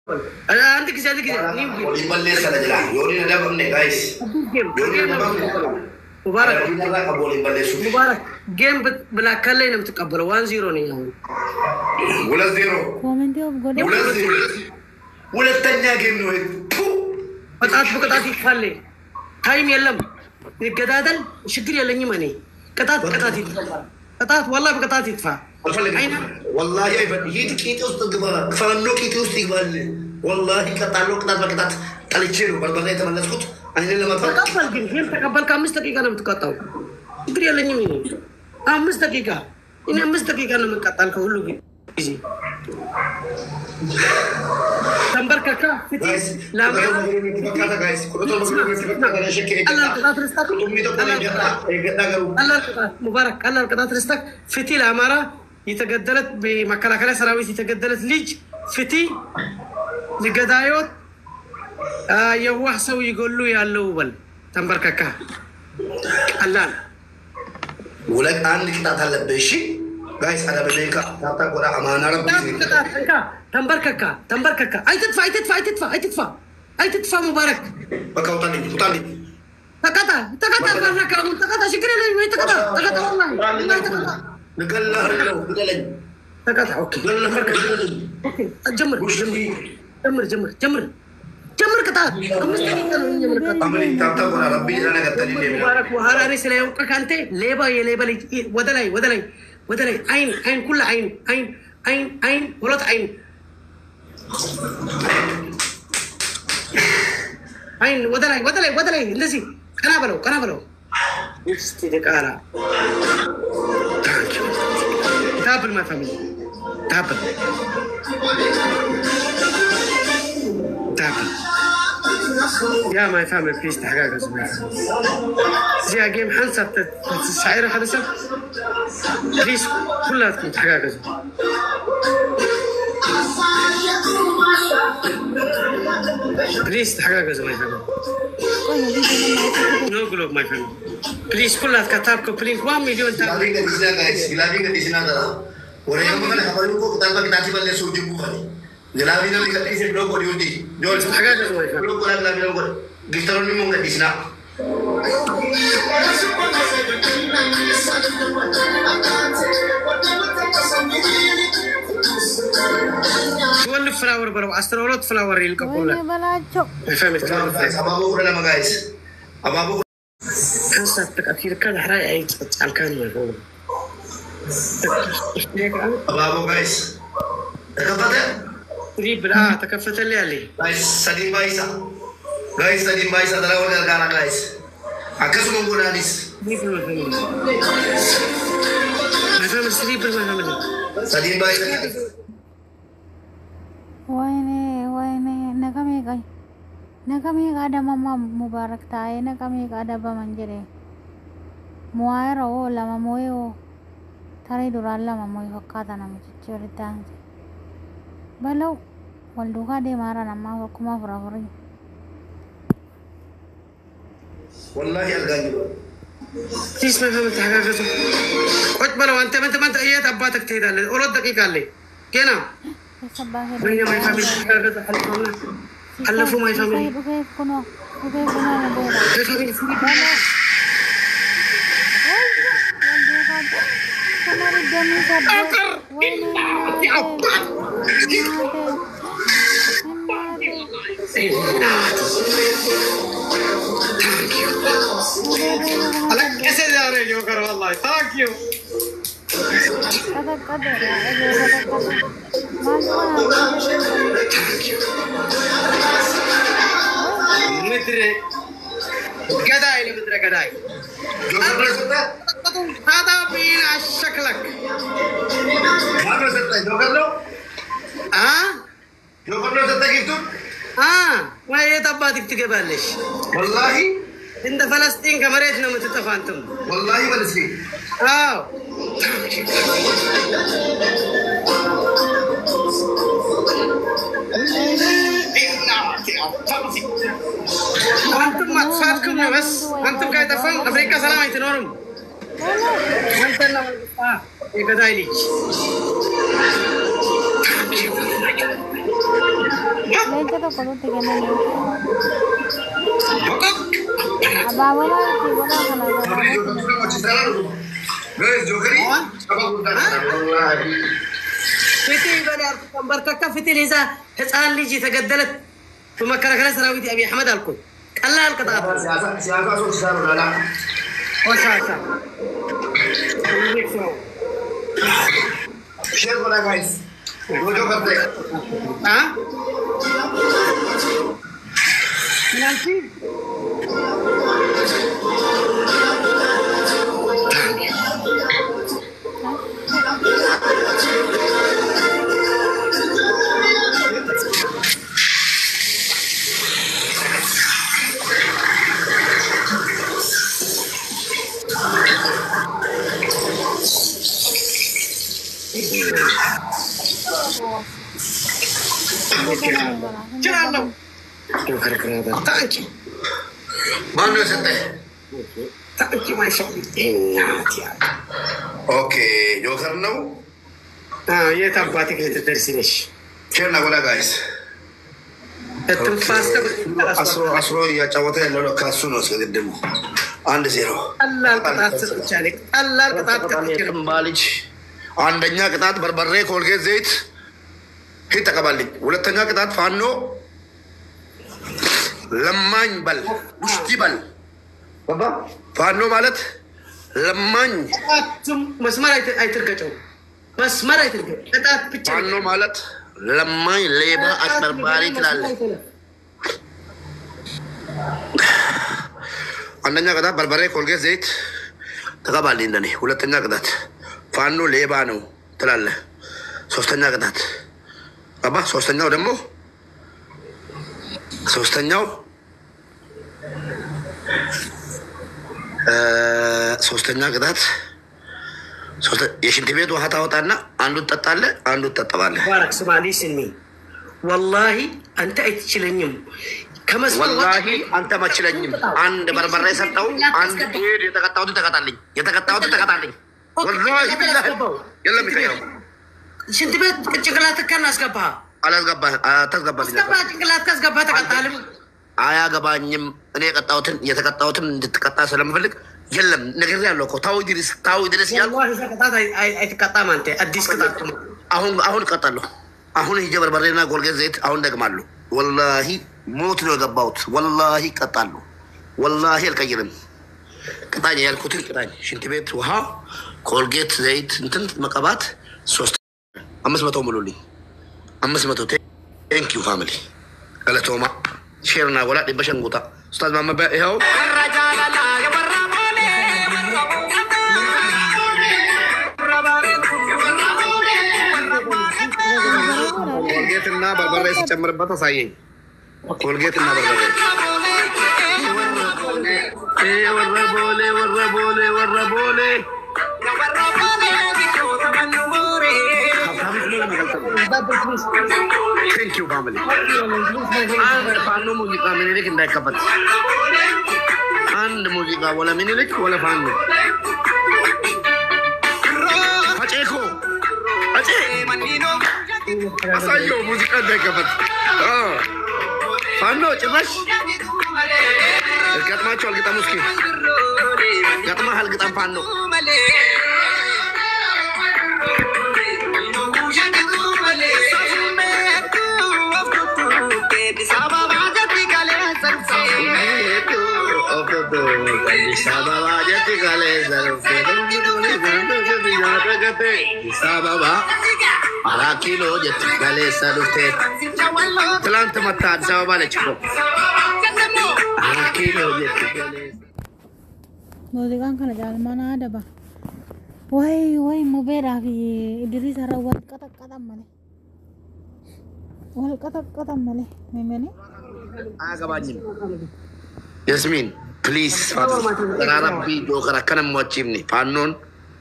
أنا عندك زي ولي بالله سنة جلا يوري ندم من جايز يوري ندم مبارك مبارك مبارك جيم بلا كله نم تقبله 1-0 نيجي ولا 0 ولا 0 ولا الثانية جيم نويت بقطعت يتفلي تايم يلم الجدادل شكر يلني ماني قطعت والله بقطعت يدفع والله يا ابن هي كيت استقبال فانو كيت استقبال والله قطعلو قطعت طلعتيرو بربره تملسكوت انا لما تقبل جيم تقبل 5 دقيقة انا متقطعو شكر يلني ماني 5 دقيقة إني 5 دقيقة أنا مقطع كله بيجي تمبر كاكا فتي لا مبارك الله القطعة رستك فتي الأمارة يتجدلت بمكلاكلا سراويس يتجدلت ليج فتي لقدايوت يوح سوي يقول له يا اللوبل تمبر كاكا الله ولك عندك تطلب بشي guys ada benda kata gua amanah rabbi تمبركك اي تدفع مبارك بكاو تاني تقطع شكرا لي تقطع والله نقل له بدلن تقطع اوكي اوكي جمر قطع ربي انا قتلني مبارك وهاراني سلايوك كانت ليبا يا ليبا ودلي عين كل عين ولط عين ودلي الذي كنابلو استدقارا تابل ما فهمي تابل يا ما يفهم الفيس تحقق زي جيم حنسة الشعيرة حدثة فيس كلها تكون تحقق بليز تحقق ما يفهم نو قلوب ما يفهم بليز كلها كتابكم بليز 1 مليون جلابي di sana adalah orang yang mengenai kabar itu kita kita balik suju bukan jelabi itu kita isi blog di undi jual blog lagi blog gitaron ni mungkin di sana jual flower baru astronaut flower il kapula فهمت ababu udah lama guys ababu حسب تأثير كذا حراي أي الكان يقول ababu guys تكفت اللي guys Sadim Baisa adalah warga negara guys akas menggunakan dis Sadim Baisa wine nakami ada mama mubarak tayo nakami ada ba manjere muaira o lama moyo taray duralla mamoy hokkata na muchichoritan balau walduka de mara nama kuma furafuri wallahi algani تسمع فهمت حقاقته قلت بلو أنت إيه أباتك تهدى أولاد دقيقة لي كنا وين ما يفهم حقاقته حلفوا ما يفهم कैसे जा रहे हो कर والله thank you مدري قداي مدري قداي هذا بين شكلك ما بسطت جوكر له جوكر له سطت كيف ما هي تباتك تقبلش والله عند فلسطين كمريتنا متتفانتم والله فلسطين انتم ما تفاتكم بس انتم قاعد تفهم امريكا سلام يتنورم انت لا يقدايليك Leenca tokko nutti kennanii. Abaaboo maalti godhaa kana فتي بلا بركك فتي ليزا هسال لي جي تقدلت بمكركله سراويتي ابي احمد الكل قلال القطاع سياسه صوت صار ولا لا وشاشا شير ولا جايز جو करते ها نانسي मानो सकते हैं ओके जो करना हो हाँ ये तब बात है कि दर्शनीश खेलना बोला गाइस असरो या चावते हैं लोग कासुनो से दिल्ली አንድ ዜሮ ባልጅ አንደኛ ቅጣት በርበሬ ኮልጌት ዘይት ሂድ ተቀባልኝ። ሁለተኛ ቅጣት ፋኖ ለማኝ በል ውስጥ በል ፋኖ ማለት ለማኝ መስመር አይትርገጨው መስመር አይትርገጭ ቅጣት ብቻ ፋኖ ማለት ለማኝ ሌባ አጭበርባሪ ትላለህ። አንደኛ ቅጣት በርበሬ ኮልጌት ዘይት ተቀባልኝ እንደኔ። ሁለተኛ ቅጣት ፋኖ ሌባ ነው ትላለህ። ሶስተኛ ቅጣት አባ ሶስተኛው ደግሞ ሶስተኛ ቅጣት የሽንት ቤት ውሃ ታወጣና አንዱ ትጠጣለህ፣ አንዱ ትጠጣባለህ። ባረክ ስማሊ ስኒ ወላሂ አንተ አይትችለኝም ወላሂ አንተ መችለኝም። አንድ በርበሬ ሰጠው፣ አንድ ሄድ የተቀጣሁት ተቀጣልኝ። ወላሂ ቢላህ የለም ይከየው ሽንት ቤት ጭንቅላት ካናስገባ አታስገባልኝ። ጭንቅላት ካስገባ ተቀጣልም። አያገባኝም። እኔ የተቀጣሁትን እንድትቀጣ ስለምፈልግ የለም ነገር ያለው እኮ ታው ድረስ ያለው ወላሂ ቅጣት አይተቀጣም። አንተ አዲስ ቅጣት አሁን እቀጣለሁ። አሁን ሂጄ በርበሬና ኮልጌት ዘይት አሁን ደግማለሁ። ወላሂ ሞት ነው የገባሁት። ወላሂ እቀጣለሁ። ወላሂ አልቀይርም። ቅጣኝ ያልኩትን ቅጣኝ። ሽንት ቤት ውሃ፣ ኮልጌት ዘይት እንትን መቀባት 500 ሙሉልኝ። 500 ቴንኪዩ ፋሚሊ ገለቶማ ሼርና ጎላ ዲበሸንጉታ ኡስታዝ ማመባ ይኸው ኮልጌትና በርበሬ ሲጨምርበት አሳየኝ። ኮልጌትና በርበሬ ወረቦሌ ቴንኪዩ ፋሚሊ። አንድ ፋኖ ሙዚቃ ምኒልክ እንዳይከፈት። አንድ ሙዚቃ ወለ ምኒልክ ወለ ፋኖ አጨኮ አጨ አሳየው ሙዚቃ እንዳይከፈት። ፋኖ ጭራሽ ገጥማቸው አልገጠሙ። እስኪ ገጥማህ አልገጠም ፋኖ አራት ኪሎ ጀትጋሌ ሰዱቴ ትላንት መታ አዲስ አበባ ነች እኮ። አራት ኪሎ ጀትጋሌ ሙዚቃን ከነ ጃልማና አደባ ወይ ሙቤራ ፊ ኢድሪስ አራ ወልቀጠቀጠም መለ ሜሜኔ አያገባኝም። የስሚን ፕሊዝ ረቢ ጆከር አከነሞቺምኒ ፋኖን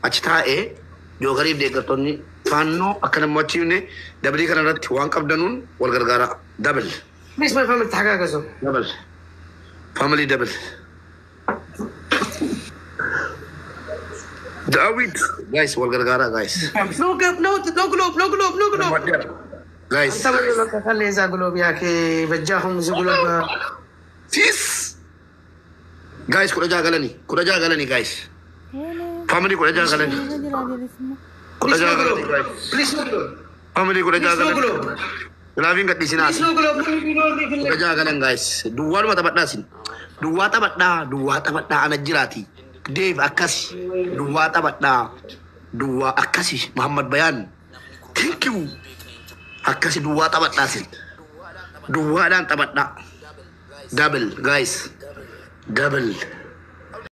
አችታኤ ጆከሪፍ ደገርቶኒ ፋኖ አከነሞቺምኒ ደብሊ ከነረት ዋን ቀብደኑን ወልገርጋራ ደብል ሚስ ማይ ፋሚሊ ተሐጋገዙ ደብል ፋሚሊ ደብል ዳዊት ጋይስ ወልገርጋራ ጋይስ no globe guys. انت من لك خلي اذا قلوب ياك بجاهم زقلوب Sis. Guys, kuda jagalani guys. Family kuda jagalani. Kuda jagalani guys. بليز نقلو Family kuda بليز jagalani. نقلو Lavin kat di sini. بليز نقلو Kuda jagalan guys. Dua mata batnasin. Dua tabat da anak jirati. Dave akasi. Dua tabat da. Dua akasi Muhammad Bayan. Thank you. Akasi dua tabat nasin. Dua dan tabat da. Double guys. Double.